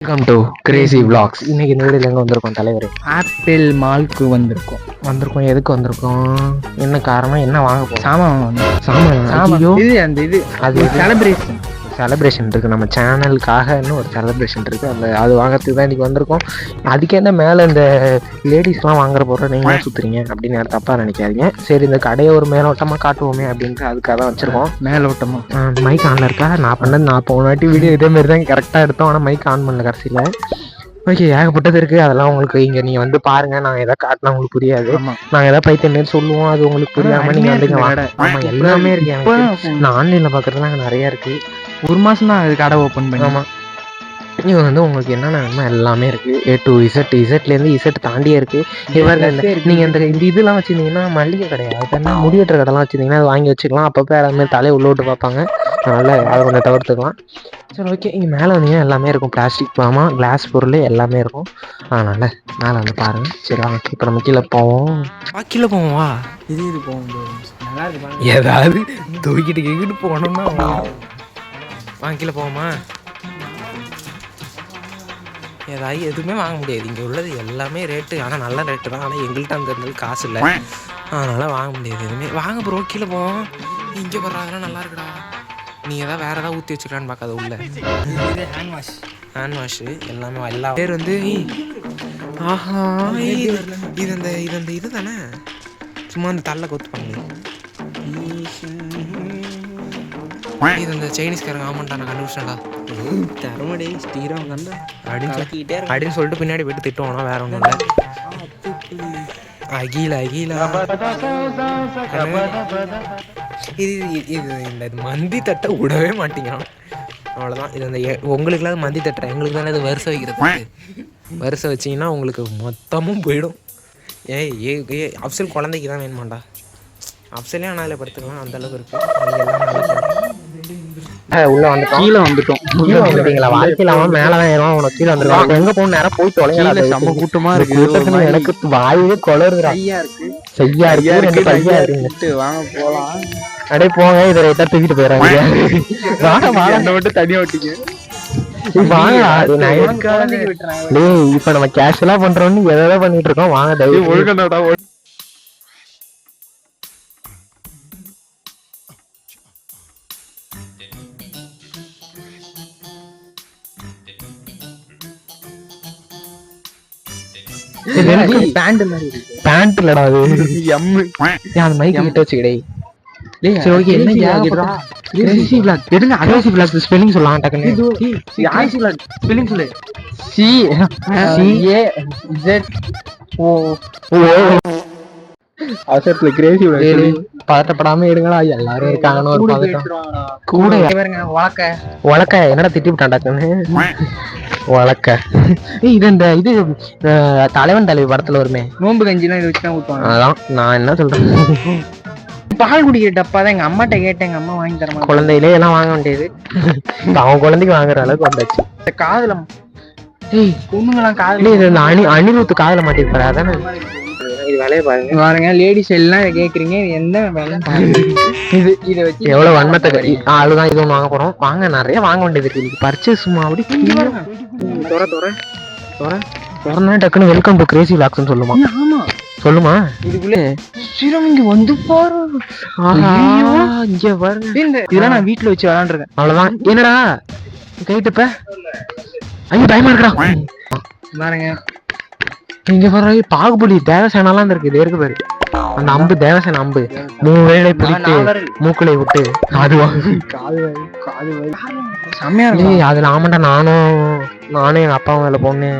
Welcome to Crazy vlogs. இன்னைக்கு இந்த வீடியோல எங்கே வந்திருக்கோம் தலைவர்? ஆப்பிள் மால்க்கு வந்திருக்கோம். எதுக்கு வந்திருக்கோம்? என்ன காரணம்? என்ன வாங்க போகிறோம்? சாமான் வாங்க. சாமான் இது அந்த இது அது செலிப்ரேஷன் இருக்குது. நம்ம சேனலுக்காக இன்னும் ஒரு செலிப்ரேஷன் இருக்குது. அது வாங்கிறதுக்கு தான் இன்றைக்கி வந்திருக்கோம். அதுக்கு என்ன மேலே இந்த லேடிஸ்லாம் வாங்குற போகிற நீங்களாம் சுற்றுறீங்க அப்படின்னு தப்பாக நினைக்காதீங்க. சரி, இந்த கடையை ஒரு மேலோட்டமாக காட்டுவோமே அப்படின்ட்டு அதுக்காக தான் வச்சுருக்கோம். மேலோட்டமாக மைக் ஆனில் இருக்கா? நான் போன வாட்டி வீடியோ இதேமாரி தான் கரெக்டாக எடுத்தோம். ஆனால் மைக் ஆன் பண்ணல கடைசியில். ஓகே, ஏகப்பட்டது இருக்குது. அதெல்லாம் உங்களுக்கு இங்கே நீங்கள் வந்து பாருங்கள். நாங்கள் எதாவது காட்டினா உங்களுக்கு புரியாது. நாங்கள் எதாவது பைத்தியம் மாரி சொல்லுவோம், அது உங்களுக்கு புரியாமல் நீங்கள் வந்து ஆமாம் எல்லாமே இருக்குது. எனக்கு நான் ஆன்லைனில் பார்க்குறதுலாம் அங்கே நிறையா இருக்குது. ஒரு மாதம் தான் அது கடை ஓப்பன் பண்ணி. ஆமாம், இங்கே வந்து உங்களுக்கு என்னென்ன வேணுமோ எல்லாமே இருக்குது. A to Z, இசட்லேருந்து இசட் தாண்டியே இருக்குது. நீங்கள் இந்த இதெல்லாம் வச்சுருந்தீங்கன்னா மளிகை கிடையாது, அதனா முடிவெட்டுற கடைலாம் வச்சுருந்தீங்கன்னா அது வாங்கி வச்சுக்கலாம். அப்பப்போ எல்லாமே தலையை உள்ள விட்டு பார்ப்பாங்க. அதனால் அதை கொஞ்சம் தவிர்த்துக்கலாம். சரி, ஓகே. இங்கே மேலே வந்தீங்கன்னா எல்லாமே இருக்கும். பிளாஸ்டிக் பாமா, கிளாஸ் பொருள் எல்லாமே இருக்கும். அதனால் மேலே வந்து பாருங்கள். சரி வாங்க, இப்போ நம்ம கீழே போவோம். கீழே போவோம். வா, இது போகும். நல்லா இருக்கு. ஏதாவது தூக்கிட்டு போகணும்னா வாங்க, கீழே போவோமா? ஏதாவது எதுவுமே வாங்க முடியாது. இங்கே உள்ளது எல்லாமே ரேட்டு, ஆனால் நல்ல ரேட்டு தான். ஆனால் எங்கள்கிட்ட அந்த இருந்தாலும் காசு இல்லை, அதனால் வாங்க முடியாது எதுவுமே. வாங்க ப்ரோ, கீழே போவோம். இங்கே போடுறா, அதெல்லாம் நல்லா இருக்குடா. நீ எதாவது வேறு ஏதாவது ஊற்றி வச்சுக்கலான்னு பார்க்காத. உள்ள ஹேண்ட் வாஷு எல்லாமே எல்லா பேர் வந்து ஆஹா, இது அந்த இது தானே, சும்மா அந்த தள்ள கொத்து பண்ணி இது அந்த சைனீஸ்காரங்க. ஆமாண்டா, நான் கண்டுபிடிச்சேன்டா. தரமடி ஸ்ரீராம் கண்டா அப்படின்னு சொல்லிட்டு பின்னாடி போயிட்டு திட்டுவோம்னா வேற ஒன்றும் இல்லை. அகிலா இது இந்த மந்தி தட்டை விடவே மாட்டேங்கிறான். அவ்வளோதான். இது அந்த உங்களுக்குலாம் மந்தி தட்டுறேன், எங்களுக்கு தானே இது வரிசை வைக்கிறது. வரிசை வச்சிங்கன்னா உங்களுக்கு மொத்தமும் போயிடும். ஏய் அப்சல் குழந்தைக்கு தான் வேணுமாண்டா. அப்சல்லே ஆனால் படுத்துக்கலாம், அந்தளவுக்கு இருக்குது. உள்ள வந்து கீழே வந்துட்டீங்களா? வாழ்க்கையில அவன் மேலதான் ஏறுவான், உனக்கு கீழே வந்துருவான். எங்க போகணும் நேரம் போய் தொலைங்க. செம்ம கூட்டமா இருக்கு. எனக்கு வாயுவே கொளருதுடா. செய்யா இருக்கு. வாங்க போலாம். அப்படியே போங்க, இதை ரைட்டா தூக்கிட்டு போயிடறாங்க. மட்டும் தனியா ஓட்டிக்க. இப்ப நம்ம கேஷுவலா பண்றோம்னு எதாவது பண்ணிட்டு இருக்கோம். வாங்க தயவு ஒழுங்கடா. பேண்ட் இல்லடா, அது அந்த மைக் கிட்ட வச்சுக்கிடே. சரி, ஓகே. என்ன கிரேசி விளாக் எடுங்க. கிரேசி விளாக் ஸ்பெல்லிங் சொல்லலாம் டக்குன்னு. கிரேசி விளாக் ஸ்பெல்லிங் சொல்லு. அவசரத்துல கிரேசி விளாக். பதட்டப்படாம எடுங்களா, எல்லாரும் இருக்காங்கன்னு ஒரு பதட்டம் கூட. உலக்க என்னடா திட்டி விட்டான் டக்குன்னு. வழக்க இது தலைவன் தலைவி படத்துல வருமே, நோம்பு கஞ்சிலாம் இதை வச்சுதான் ஊற்றுவாங்க. அதான் நான் என்ன சொல்றேன். பால் குடிக்கிற டப்பா தான் எங்க அம்மாட்ட கேட்டேன், எங்க அம்மா வாங்கி தரமா. குழந்தையிலே எல்லாம் வாங்க வேண்டியது. அவன் குழந்தைக்கு வாங்குற அளவுக்கு வந்தாச்சு. காதுல பொண்ணுங்களாம் காதுல இது அனிருத் காதுல மாட்டிருப்பாரு, அதானே. இது வேலையை பாருங்க லேடிஸ் எல்லாம் கேக்குறீங்க, என்ன வேலை பாருங்க. இதை வச்சு எவ்வளவு வன்மத்தை அதுதான் இது ஒன்று வாங்க போறோம். வாங்க, நிறைய வாங்க வேண்டியது இருக்கு. பர்ச்சேஸ் சும்மா அப்படி திறந்தா டக்குன்னு வெல்கம் டு கிரேசி விளாக்ஸ்னு சொல்லுமா. ஆமா சொல்லுமா. இதுக்குள்ள இங்க வந்து பாரு. இங்க பாருங்க, இதெல்லாம் நான் வீட்டுல வச்சு விளாண்டுருக்கேன். அவ்வளவுதான். என்னடா கைட்டுப்ப? ஐயோ பயமா இருக்கா. பாருங்க இங்க பாரு, பாகுபலி தேவசேனாலாம் இருக்கு. இது இருக்கு பாரு, அந்த அம்பு தேவசேன அம்பு 3 வேளை பிடித்து மூக்குலை விட்டு அதுவா செம்மையா இருக்கு. அதுல ஆமாண்டா, நானும் எங்க அப்பாவும் அதில் பொண்ணு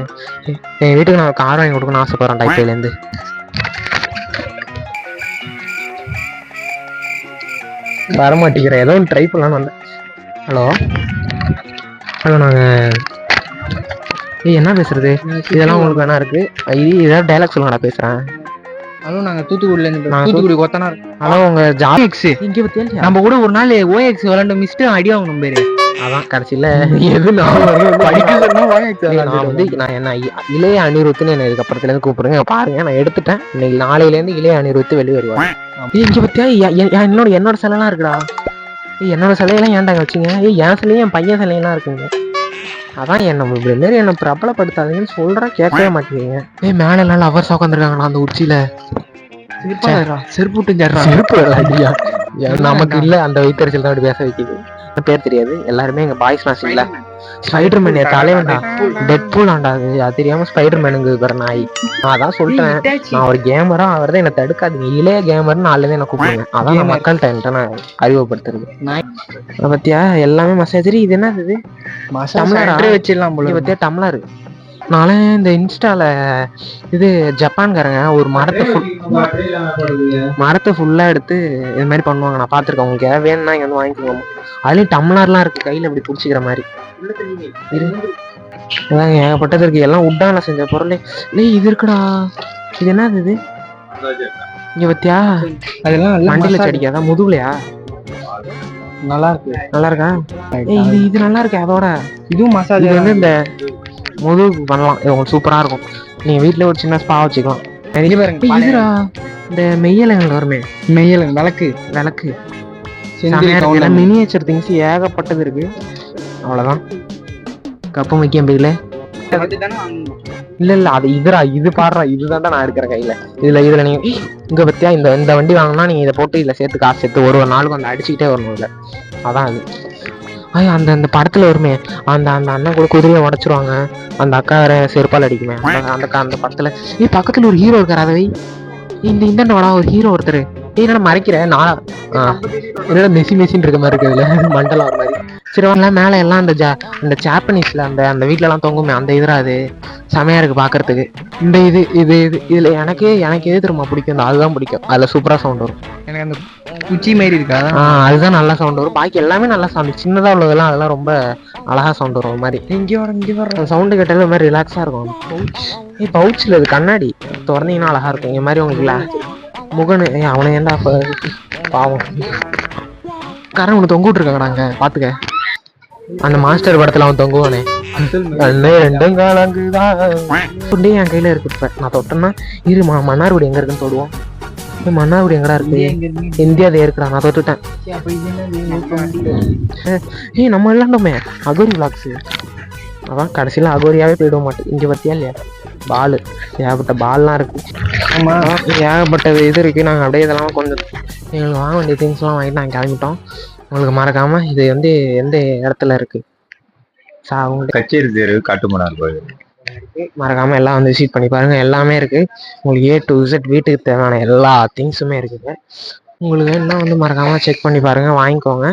என் வீட்டுக்கு நான் கார் வாங்கி கொடுக்கணும்னு ஆசைப்படுறேன். டைப்ல இருந்து வரமாட்டேங்கிறேன். ஏதோ ட்ரை பண்ணலான்னு வந்தேன். ஹலோ, நாங்க என்ன பேசுறது? இதெல்லாம் உங்களுக்கு வேணா இருக்கு. ஏதாவது டைலாக் சொல்லுங்க, பேசுறேன். அதுவும் நாங்க தூத்துக்குடி கொத்தனார். ஹலோ, உங்க ஜாக்ஸ் இங்க பத்தியா? நம்ம கூட ஒரு நாள் OX விளையாண்டு மிஸ்ட் ஐடியா வாங்கணும் பேரு. அதான் கடைசியில எது நான் என்ன இளைய அனிருத்துன்னு என்ன இதுக்கப்புறத்துல இருந்து கூப்பிடுங்க. பாருங்க, நான் எடுத்துட்டேன். இன்னைக்கு நாளையில இருந்து இளைய அனிருத்து வெளியே வருவாங்க. இங்க பத்தியா என்னோட சிலைலாம் இருக்குடா. என்னோட சிலையெல்லாம் ஏன்டாங்க வச்சுங்க? என் சிலையும் என் பையன் சிலையெல்லாம் இருக்குங்க. அதான் என்ன பிரபலப்படுத்தாதீங்கன்னு சொல்கிறேன், கேட்கவே மாட்டேங்கிறீங்க. மேலே எல்லாம் லவர்ஸ் உட்காந்துருக்காங்களா அந்த உச்சியில? செருப்பு விட்டு செருப்பு ஐயா, நமக்கு இல்லை அந்த வைத்தறிச்சல் தான் அப்படி பேச வைக்கிது. பேர் தெரியாது, எல்லாருமே எங்க பாய்ஸ் நாசிங்களா. ஸ்பைடர்மேன் தலைவன்டா, டெட்பூல் ஆண்டா, அது தெரியாம ஸ்பைடர்மேனுங்க இருக்கிற நாய். நான் அதான் சொல்லிட்டேன், நான் ஒரு கேமரா அவர்தான் என்ன தடுக்காதீங்க, இளைய கேமர்னு நாலுல என்ன கூப்பிடுங்க. அதான் நான் மக்கள்கிட்ட என்கிட்ட நான் அறிமுகப்படுத்துறது. பத்தியா எல்லாமே மசாஜரி. இது என்ன இது? டம்ளர் வச்சிடலாம் போல. பத்தியா டம்ளர். நானே இந்த இன்ஸ்டால இது ஜப்பான்காரங்க ஒரு மரத்தை ஃபுல்லா எடுத்து இது மாதிரி பண்ணுவாங்க, நான் பாத்துருக்கேன். உங்களுக்கு ஏதாவது வேணும்னா இங்க வந்து வாங்கிக்கோங்க. அதுலயும் டம்ளர்லாம் இருக்கு, கையில இப்படி பிடிச்சிக்கிற மாதிரி. அதான் ஏகப்பட்டது இருக்கு, எல்லாம் உட்டால செஞ்ச பொருள். இது இருக்குடா, இது என்னது இது? இங்க பத்தியா அதெல்லாம் வண்டியில செடிக்காதா முதுகுலையா? நல்லா இருக்கு. நல்லா இருக்கா? இது நல்லா இருக்கு. அதோட இதுவும் மசாஜ் வந்து இந்த முதுகு பண்ணலாம், இது உங்களுக்கு சூப்பரா இருக்கும். நீங்க வீட்டுல ஒரு சின்ன ஸ்பா வச்சுக்கலாம். இதுடா இந்த மெய்யலங்கள் வருமே, மெய்யல் விளக்கு மினியேச்சர் திங்ஸ் ஏகப்பட்டது இருக்கு. அவ்வளவுதான். கப்பு முக்கியம் பேர்ல இல்ல அது இது பாடுறா, இதுதான்டா நான் இருக்கிற கையில. இதுல நீங்க இங்க பத்தியா இந்த வண்டி வாங்கினா நீங்க இதை போட்டு இதுல சேர்த்து காசு சேர்த்து ஒரு நாளுக்கு அந்த அடிச்சுக்கிட்டே வரணும் இல்ல. அதான் அது. அந்த படத்துல வருமே, அந்த அண்ணன் கூட குதிரையை உடைச்சிருவாங்க, அந்த அக்கா வேற செருப்பால் அடிக்குமே அந்த படத்துல. பக்கத்துல ஒரு ஹீரோ இருக்காரு, அதை இந்த வாடா ஒரு ஹீரோ ஒருத்தர். என்னடா மறைக்கிறேன் நான் என்னடா மெஷின் இருக்க மாதிரி இருக்கு, இதுல மண்டலம் ஒரு மாதிரி. சரி வரல மேல எல்லாம் அந்த ஜாப்பனீஸ்ல அந்த வீட்டுல எல்லாம் தொங்குமே, அந்த இதுராது செமையா இருக்கு பாக்குறதுக்கு. இந்த இதுல எனக்கு எது திரும்ப பிடிக்கும், அதுதான் பிடிக்கும். அதுல சூப்பரா சவுண்ட் வரும். எனக்கு அந்த குச்சி மாதிரி இருக்கா, அதுதான் நல்லா சவுண்ட் வரும். பாக்கி எல்லாமே நல்லா சவுண்ட், சின்னதா உள்ளதெல்லாம் அதெல்லாம் ரொம்ப அழகா சவுண்ட் வரும். ஒரு மாதிரி இங்கே வர சவுண்டு கேட்டாலும் ஒரு மாதிரி ரிலாக்ஸா இருக்கும். பவுச்ல இது கண்ணாடி திறந்தீங்கன்னா அழகா இருக்கும். இங்க மாதிரி உங்களுக்கு முகனு அவனை ஏன்டா பாவம் கரண்ட் ஒன்று தொங்கிட்டு இருக்காங்கடாங்க பாத்துக்க. அந்த மாஸ்டர் படத்துல அவன் தொங்குவானே, ரெண்டும் காலங்குதான் என் கையில இருக்கு. இப்ப நான் தொட்டேன்னா இரு மன்னார்குடி எங்க இருக்குன்னு தொடுவோம். மன்னார்குடி எங்கடா இருக்கு? இந்தியாவில இருக்கிறா. நான் தொட்டுட்டேன். நம்ம இல்லாண்டோமே அகோரி விளாக்ஸ். அதான் கடைசியில அகோரியாவே போயிட மாட்டேன். இங்க பத்தியா இல்லையா பால், ஏகப்பட்ட பால்லாம் இருக்கு. ஆமா ஏகப்பட்ட இது இருக்கு. நாங்கள் அப்படியே இதெல்லாம் கொஞ்சம் எங்களுக்கு வாங்க வேண்டிய திங்ஸ்லாம் வாங்கிட்டு நாங்கள் கிளம்பிட்டோம். உங்களுக்கு மறக்காம இது வந்து எந்த இடத்துல இருக்கு? கச்சேரி தேர் காட்டுமன்னார் கோயில் மறக்காம எல்லாம் வந்து விசிட் பண்ணி பாருங்க. எல்லாமே இருக்கு உங்களுக்கு, A to Z வீட்டுக்கு தேவையான எல்லா திங்ஸுமே இருக்குங்க. உங்களுக்கு வேணும்னா வந்து மறக்காம செக் பண்ணி பாருங்க, வாங்கிக்கோங்க.